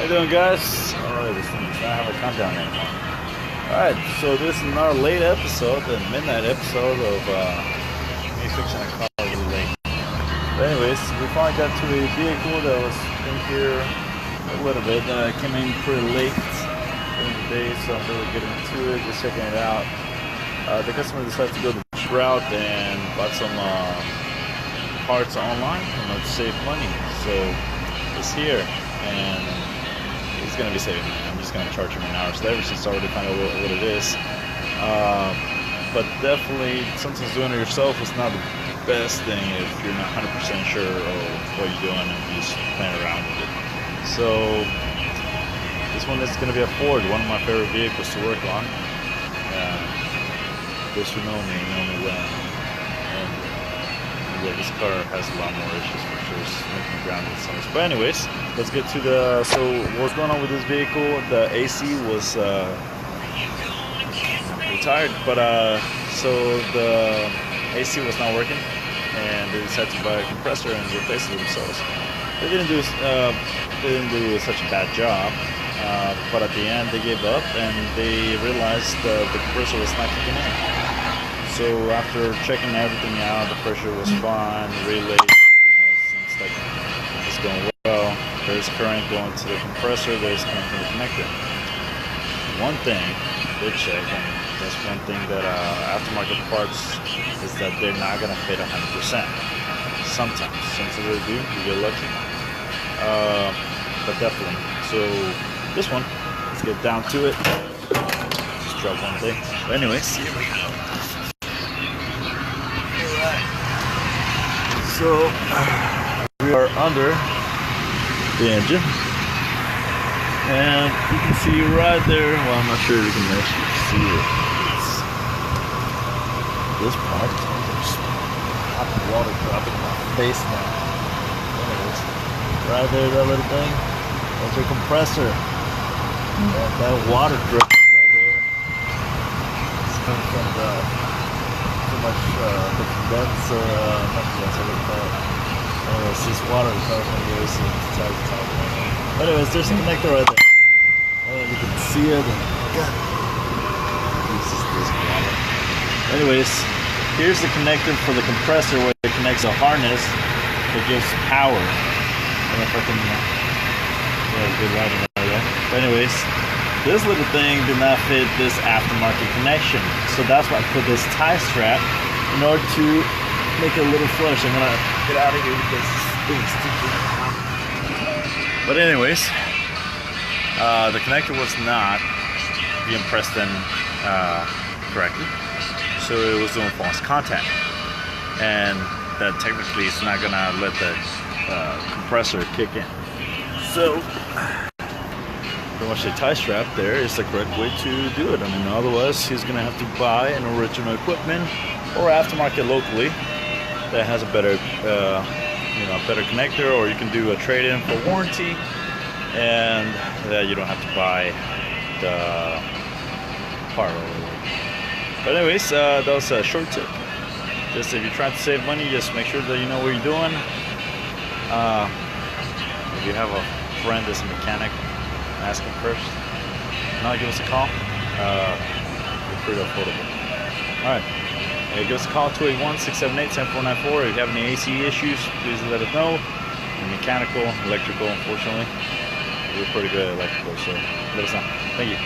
you doing, guys? Alright, this thing does not have a countdown anymore. Alright, so this is another late episode, the midnight episode of me fixing a car really late. But anyways, we finally got to a vehicle that was in here a little bit. I came in pretty late in the day, so I'm really getting to it, just checking it out. The customer decided to go the route and bought some parts online, to save money. So it's here, and he's gonna be saving money. I'm just gonna charge him an hour. So ever since I already found out what it is. But definitely, sometimes doing it yourself is not the best thing if you're not 100% sure of what you're doing and you just playing around with it. So this one is gonna be a Ford, one of my favorite vehicles to work on. Those who know me well. And yeah, this car has a lot more issues for sure. It's making grounded sometimes. But anyways, let's get to the. So what's going on with this vehicle? The AC was retired, but so the AC was not working, and they decided to buy a compressor and replace it themselves. They didn't do such a bad job, but at the end they gave up and they realized the compressor was not kicking in. So after checking everything out, the pressure was fine, relay, everything else seems like it's going well. There's current going to the compressor, there's current from the connector. One thing they check, and that's one thing that aftermarket parts is that they're not going to fit 100%. Sometimes they do, you get lucky. But definitely. So this one, let's get down to it. Just drop one thing. But anyways, here we go. So we are under the engine, and you can see right there. Well, I'm not sure if you can actually see it. This part, there's hot water dropping on my face now. Anyways, right there, that little thing. That's your compressor. That water dripping right there. It's coming from the condenser, not condenser, what do you call it? Anyways, this water is coming from the AC inside the top. Anyways, there's a connector right there. And you can see it. God, this water. Anyways, here's the connector for the compressor where it connects a harness that gives power. I don't know if I can. Good lighting right there. But anyways, this little thing did not fit this aftermarket connection, so that's why I put this tie strap in order to make it a little flush. I'm gonna get out of here because this thing's sticking. But anyways, the connector was not being pressed in correctly, so it was doing false contact, and that technically is not gonna let the compressor kick in. So pretty much the tie strap there is the correct way to do it. I mean, otherwise he's gonna have to buy an original equipment or aftermarket locally that has a better, better connector, or you can do a trade-in for warranty, and you don't have to buy the part. But anyways, that was a short tip. Just if you're trying to save money, just make sure that you know what you're doing. If you have a friend that's a mechanic, ask him first. Now give us a call. We're pretty affordable. Alright. Give us a call, 281-678-7494. If you have any AC issues, please let us know. Mechanical, electrical, unfortunately. We're pretty good at electrical, so let us know. Thank you.